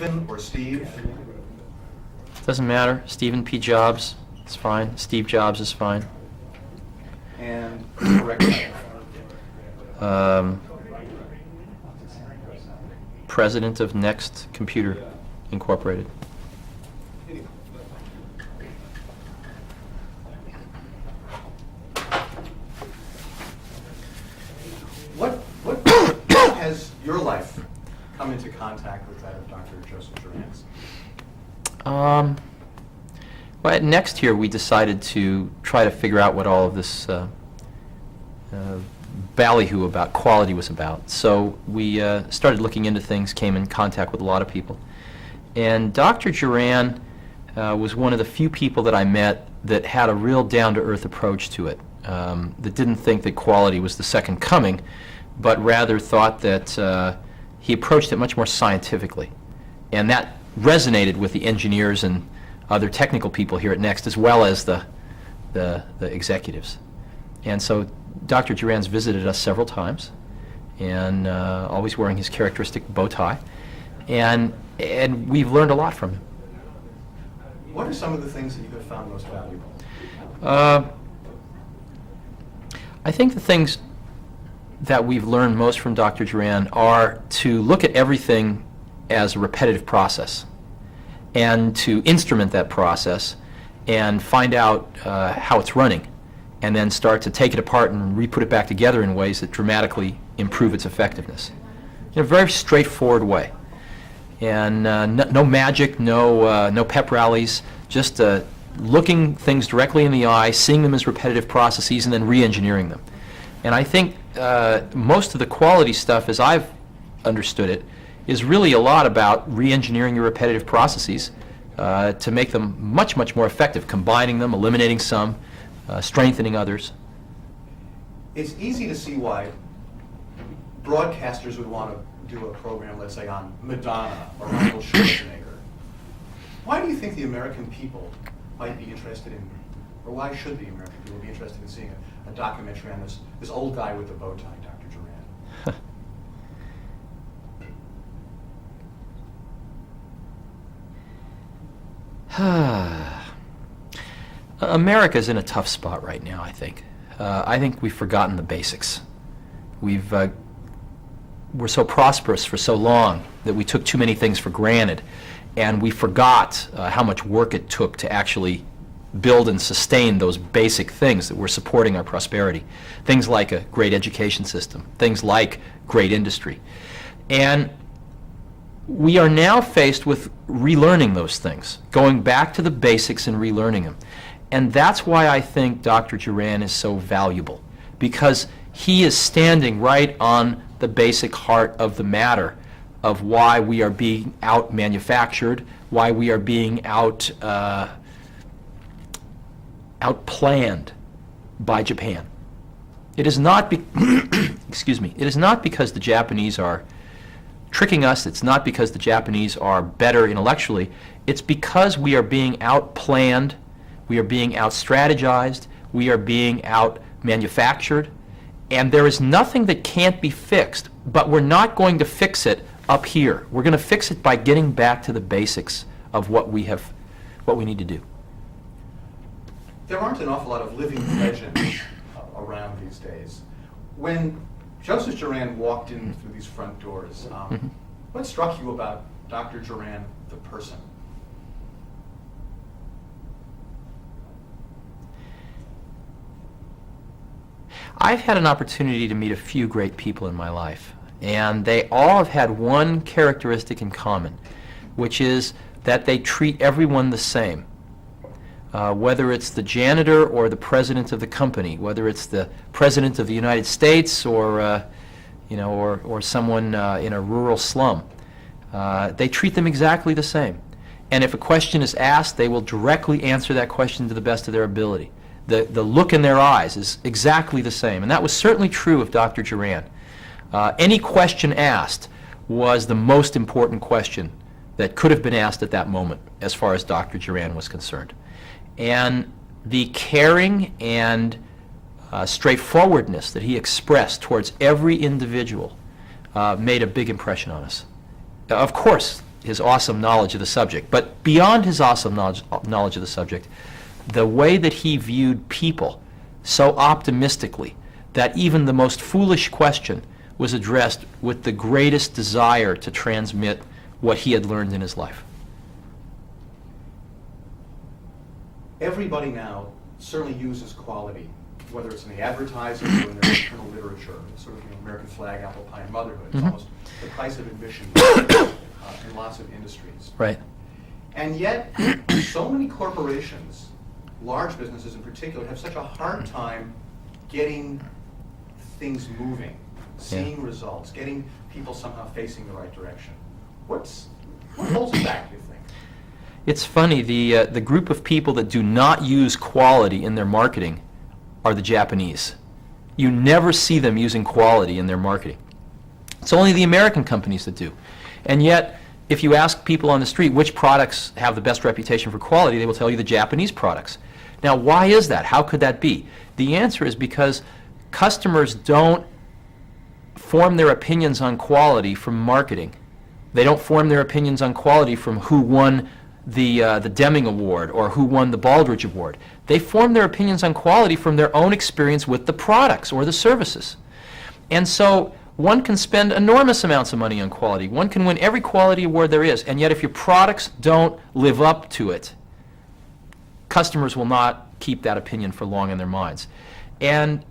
Stephen or Steve? Doesn't matter. Stephen P. Jobs is fine. Steve Jobs is fine. And correct President of Next Computer Incorporated. What has your life come into contact with that of Dr. Joseph Juran's? Well, at Next here, we decided to try to figure out what all of this ballyhoo about quality was about. So we started looking into things, came in contact with a lot of people. And Dr. Juran was one of the few people that I met that had a real down-to-earth approach to it, that didn't think that quality was the second coming, but rather thought that he approached it much more scientifically. And that resonated with the engineers and other technical people here at Next, as well as the executives. And so Dr. Juran's visited us several times, and always wearing his characteristic bow tie. And we've learned a lot from him. What are some of the things that you have found most valuable? I think the things that we've learned most from Dr. Juran are to look at everything as a repetitive process, and to instrument that process and find out how it's running, and then start to take it apart and re-put it back together in ways that dramatically improve its effectiveness in a very straightforward way. And no magic, no pep rallies, just looking things directly in the eye, seeing them as repetitive processes, and then re-engineering them. And I think most of the quality stuff, as I've understood it, is really a lot about re-engineering your repetitive processes to make them much, much more effective, combining them, eliminating some, strengthening others. It's easy to see why broadcasters would want to do a program, let's say, on Madonna or Michael Schwarzenegger. Why do you think the American people might be interested in, or why should the American people be interested in seeing a documentary on this old guy with the bow tie, Dr. Juran? America's in a tough spot right now, I think. I think we've forgotten the basics. We're so prosperous for so long that we took too many things for granted, and we forgot how much work it took to actually build and sustain those basic things that were supporting our prosperity. Things like a great education system, things like great industry. And we are now faced with relearning those things, going back to the basics and relearning them. And that's why I think Dr. Juran is so valuable, because he is standing right on the basic heart of the matter of why we are being out-manufactured, why we are being outplanned by Japan. It is not excuse me, it is not because the Japanese are tricking us, it's not because the Japanese are better intellectually, it's because we are being outplanned, we are being out-strategized, we are being out-manufactured, and there is nothing that can't be fixed, but we're not going to fix it up here. We're going to fix it by getting back to the basics of what we need to do. There aren't an awful lot of living legends around these days. When Joseph Juran walked in through these front doors, what struck you about Dr. Juran, the person? I've had an opportunity to meet a few great people in my life, and they all have had one characteristic in common, which is that they treat everyone the same. Whether it's the janitor or the president of the company, whether it's the president of the United States or someone in a rural slum, they treat them exactly the same. And if a question is asked, they will directly answer that question to the best of their ability. The look in their eyes is exactly the same, and that was certainly true of Dr. Juran. Any question asked was the most important question that could have been asked at that moment as far as Dr. Juran was concerned. And the caring and straightforwardness that he expressed towards every individual made a big impression on us. Of course, his awesome knowledge of the subject. But beyond his awesome knowledge of the subject, the way that he viewed people so optimistically that even the most foolish question was addressed with the greatest desire to transmit what he had learned in his life. Everybody now certainly uses quality, whether it's in the advertising or in their internal literature. It's sort of American flag, apple pie, and motherhood. It's almost the price of admission in lots of industries. Right. And yet, so many corporations, large businesses in particular, have such a hard time getting things moving, seeing results, getting people somehow facing the right direction. What holds it back, do you think? It's funny, the group of people that do not use quality in their marketing are the Japanese. You never see them using quality in their marketing. It's only the American companies that do. And yet, if you ask people on the street which products have the best reputation for quality, they will tell you the Japanese products. Now, why is that? How could that be? The answer is because customers don't form their opinions on quality from marketing. They don't form their opinions on quality from who won the Deming Award or who won the Baldrige Award. They form their opinions on quality from their own experience with the products or the services. And so one can spend enormous amounts of money on quality. One can win every quality award there is, and yet if your products don't live up to it, customers will not keep that opinion for long in their minds. And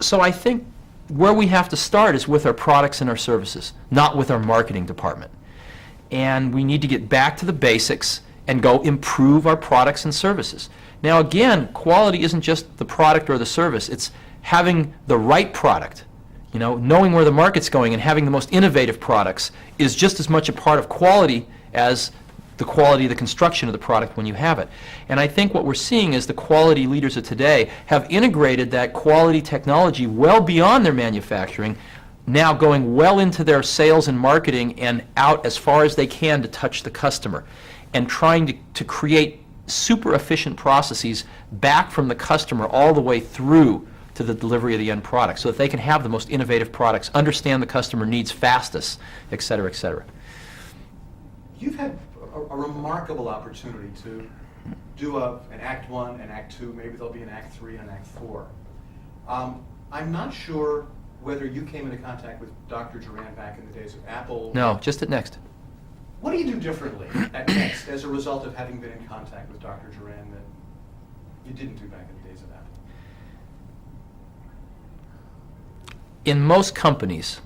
so I think where we have to start is with our products and our services, not with our marketing department. And we need to get back to the basics and go improve our products and services. Now again, quality isn't just the product or the service, it's having the right product. You know, knowing where the market's going and having the most innovative products is just as much a part of quality as the quality of the construction of the product when you have it. And I think what we're seeing is the quality leaders of today have integrated that quality technology well beyond their manufacturing, now going well into their sales and marketing and out as far as they can to touch the customer, and trying to create super efficient processes back from the customer all the way through to the delivery of the end product so that they can have the most innovative products, understand the customer needs fastest, et cetera, et cetera. You've had a remarkable opportunity to do an Act 1 and Act 2, maybe there'll be an Act 3 and an Act 4. I'm not sure whether you came into contact with Dr. Juran back in the days of Apple. No, just at Next. What do you do differently at Next as a result of having been in contact with Dr. Juran that you didn't do back in the days of Apple? In most companies,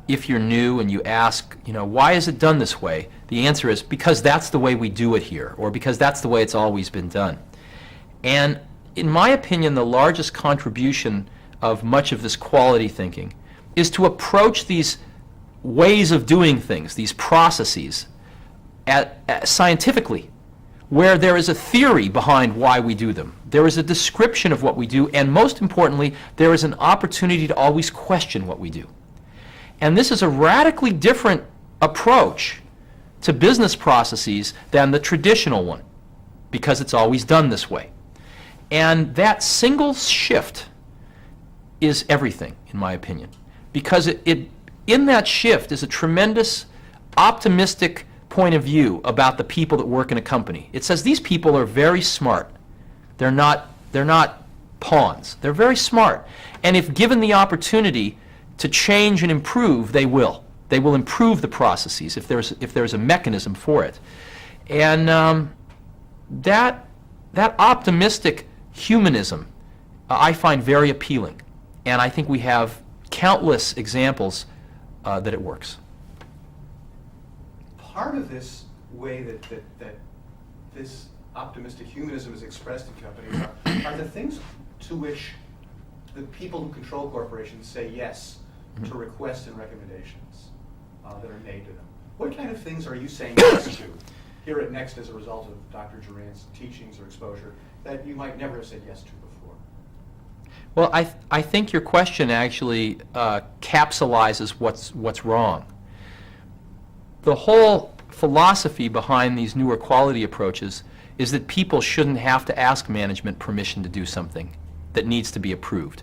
if you're new and you ask, you know, why is it done this way? The answer is because that's the way we do it here, or because that's the way it's always been done. And in my opinion, the largest contribution of much of this quality thinking is to approach these ways of doing things, these processes, scientifically, where there is a theory behind why we do them. There is a description of what we do, and most importantly, there is an opportunity to always question what we do. And this is a radically different approach to business processes than the traditional one, because it's always done this way. And that single shift is everything, in my opinion, because in that shift is a tremendous optimistic point of view about the people that work in a company. It says these people are very smart. They're not pawns. They're very smart. And if given the opportunity to change and improve, they will. They will improve the processes if there's a mechanism for it. And that optimistic humanism I find very appealing. And I think we have countless examples that it works. Part of this way that this optimistic humanism is expressed in companies are the things to which the people who control corporations say yes to requests and recommendations that are made to them. What kind of things are you saying yes to here at Next as a result of Dr. Juran's teachings or exposure that you might never have said yes to before? Well, I think your question actually capsulizes what's wrong. The whole philosophy behind these newer quality approaches is that people shouldn't have to ask management permission to do something that needs to be approved.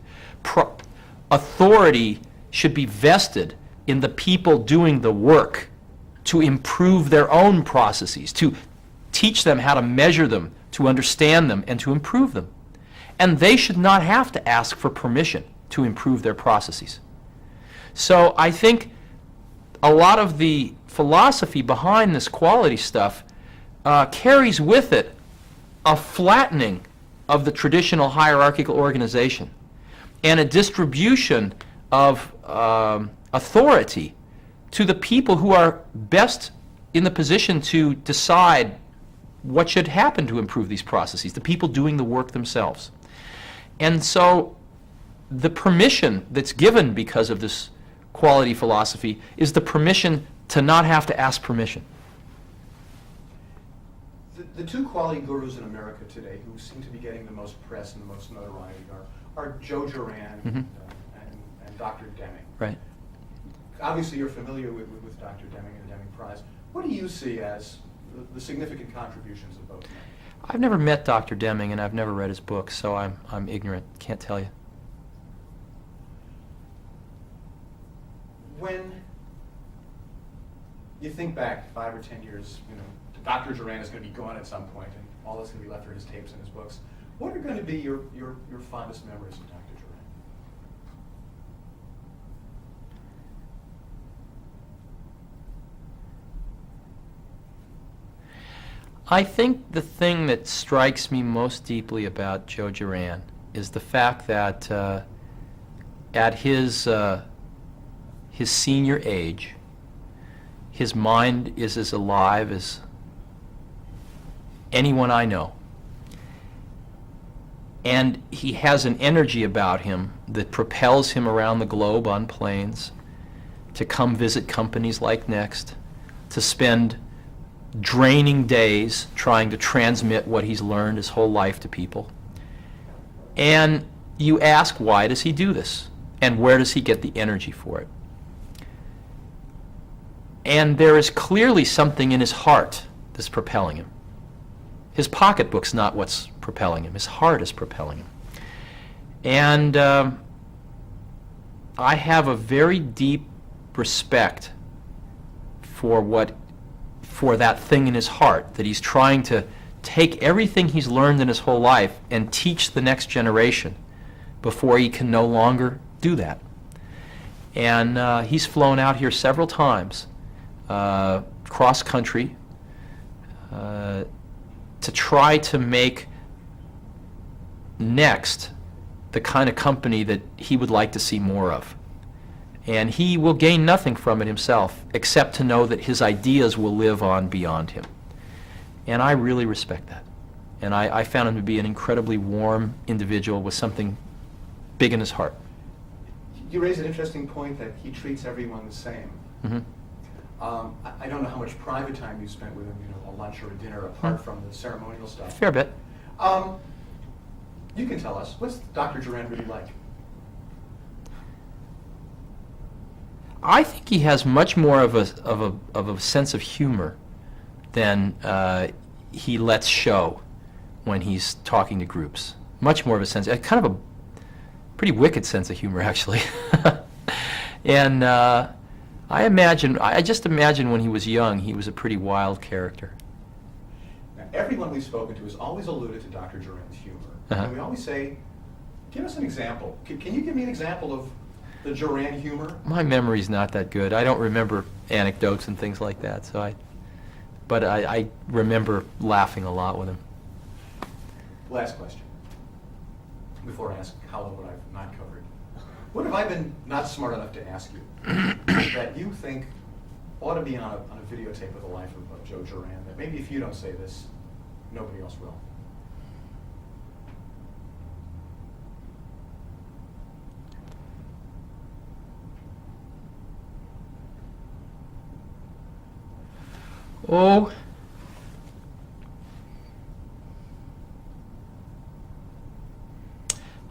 Authority should be vested in the people doing the work to improve their own processes, to teach them how to measure them, to understand them, and to improve them. And they should not have to ask for permission to improve their processes. So I think a lot of the philosophy behind this quality stuff carries with it a flattening of the traditional hierarchical organization and a distribution of authority to the people who are best in the position to decide what should happen to improve these processes, the people doing the work themselves. And so the permission that's given because of this quality philosophy is the permission to not have to ask permission. The two quality gurus in America today who seem to be getting the most press and the most notoriety are Joe Juran and Dr. Deming. Right. Obviously, you're familiar with Dr. Deming and the Deming Prize. What do you see as the significant contributions of both men? I've never met Dr. Deming, and I've never read his books, so I'm ignorant. Can't tell you. When you think back 5 or 10 years, Dr. Juran is going to be gone at some point, and all that's going to be left are his tapes and his books. What are going to be your fondest memories of Dr. Juran? I think the thing that strikes me most deeply about Joe Juran is the fact that at his senior age, his mind is as alive as anyone I know. And he has an energy about him that propels him around the globe on planes, to come visit companies like Next, to spend draining days trying to transmit what he's learned his whole life to people. And you ask, why does he do this? And where does he get the energy for it? And there is clearly something in his heart that's propelling him. His pocketbook's not what's propelling him. His heart is propelling him. And I have a very deep respect for that thing in his heart, that he's trying to take everything he's learned in his whole life and teach the next generation before he can no longer do that. And he's flown out here several times, cross country, to try to make Next the kind of company that he would like to see more of. And he will gain nothing from it himself, except to know that his ideas will live on beyond him. And I really respect that. And I found him to be an incredibly warm individual with something big in his heart. You raise an interesting point that he treats everyone the same. Mm-hmm. I don't know how much private time you spent with him, a lunch or a dinner, apart from the ceremonial stuff. Fair bit. You can tell us, what's Dr. Juran really like? I think he has much more of a sense of humor than he lets show when he's talking to groups. Much more of a sense, kind of a pretty wicked sense of humor, actually. And I just imagine when he was young, he was a pretty wild character. Now, everyone we've spoken to has always alluded to Dr. Juran's humor. Uh-huh. And we always say, give us an example. Can you give me an example of the Juran humor? My memory's not that good. I don't remember anecdotes and things like that, but I remember laughing a lot with him. Last question, before I ask Howell what I've not covered. What have I been not smart enough to ask you that you think ought to be on a videotape of the life of Joe Juran, that maybe if you don't say this, nobody else will? Oh,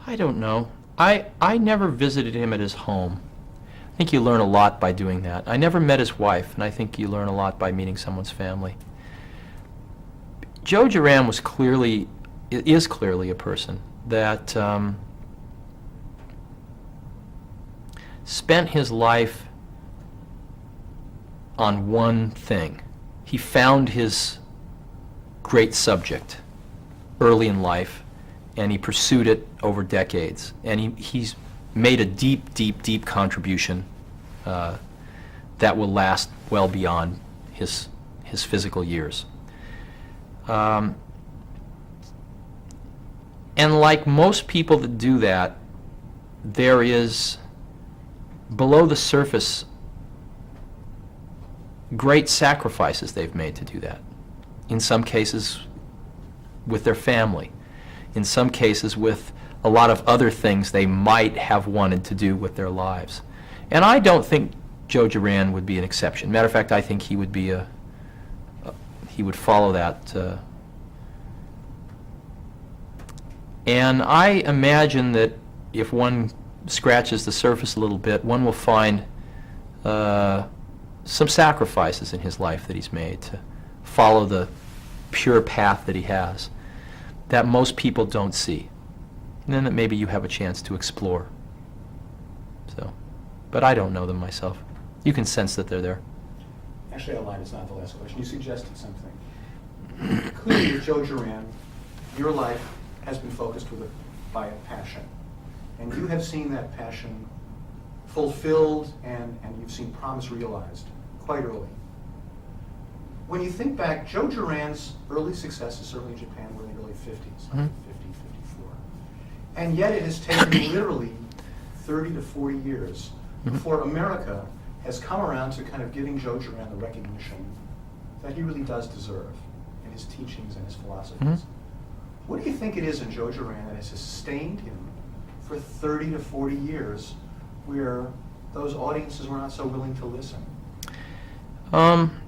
I don't know. I never visited him at his home. I think you learn a lot by doing that. I never met his wife, and I think you learn a lot by meeting someone's family. Joe Juran is clearly a person that spent his life on one thing. He found his great subject early in life, and he pursued it over decades. And he's made a deep, deep, deep contribution that will last well beyond his physical years. And like most people that do that, there is, below the surface, great sacrifices they've made to do that. In some cases with their family, in some cases with a lot of other things they might have wanted to do with their lives. And I don't think Joe Juran would be an exception. Matter of fact, I think he would be he would follow that. And I imagine that if one scratches the surface a little bit, one will find some sacrifices in his life that he's made to follow the pure path that he has that most people don't see, and then that maybe you have a chance to explore. So, but I don't know them myself. You can sense that they're there. Actually, I lied. It's not the last question. You suggested something. Clearly, with Joe Juran, your life has been focused by a passion. And you have seen that passion fulfilled and you've seen promise realized quite early. When you think back, Joe Juran's early successes, certainly in Japan, were in the early 50s, 50, 54. And yet it has taken literally 30 to 40 years before America has come around to kind of giving Joe Juran the recognition that he really does deserve in his teachings and his philosophies. What do you think it is in Joe Juran that has sustained him for 30 to 40 years where those audiences were not so willing to listen?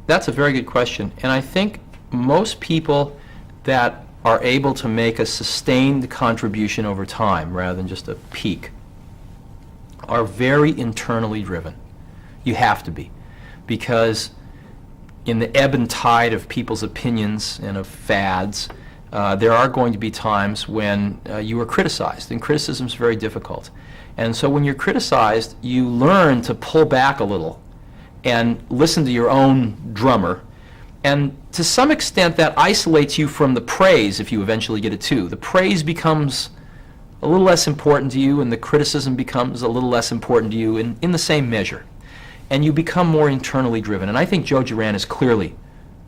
That's a very good question. And I think most people that are able to make a sustained contribution over time rather than just a peak are very internally driven. You have to be. Because in the ebb and tide of people's opinions and of fads, there are going to be times when you are criticized, and criticism is very difficult. And so when you're criticized, you learn to pull back a little and listen to your own drummer. And to some extent, that isolates you from the praise if you eventually get it too. The praise becomes a little less important to you, and the criticism becomes a little less important to you in the same measure. And you become more internally driven. And I think Joe Juran has clearly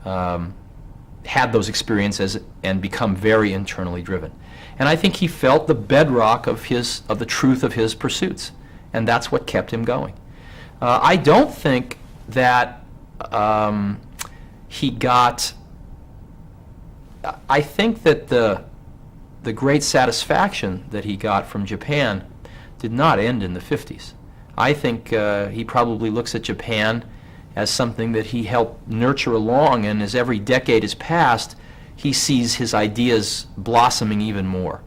had those experiences and become very internally driven. And I think he felt the bedrock of the truth of his pursuits, and that's what kept him going. I don't think that he got. I think that the great satisfaction that he got from Japan did not end in the 50s. I think he probably looks at Japan as something that he helped nurture along, and as every decade has passed, he sees his ideas blossoming even more.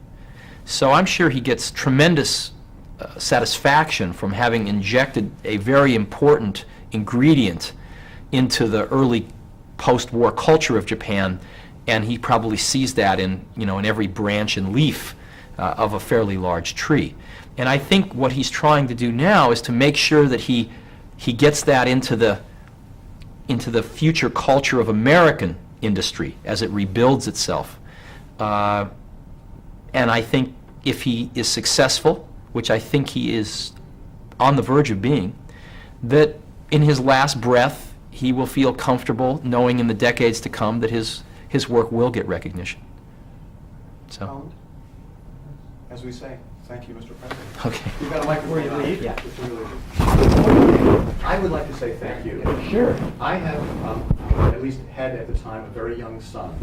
So I'm sure he gets tremendous satisfaction from having injected a very important ingredient into the early post-war culture of Japan, and he probably sees that in every branch and leaf of a fairly large tree. And I think what he's trying to do now is to make sure that he gets that into the future culture of American industry as it rebuilds itself. And I think if he is successful, which I think he is on the verge of being, that in his last breath he will feel comfortable knowing in the decades to come that his work will get recognition. So, as we say, thank you, Mr. President. okay. You've got a microphone. Before you leave? Yeah. I would like to say thank you. Sure. I have, at least had at the time, a very young son.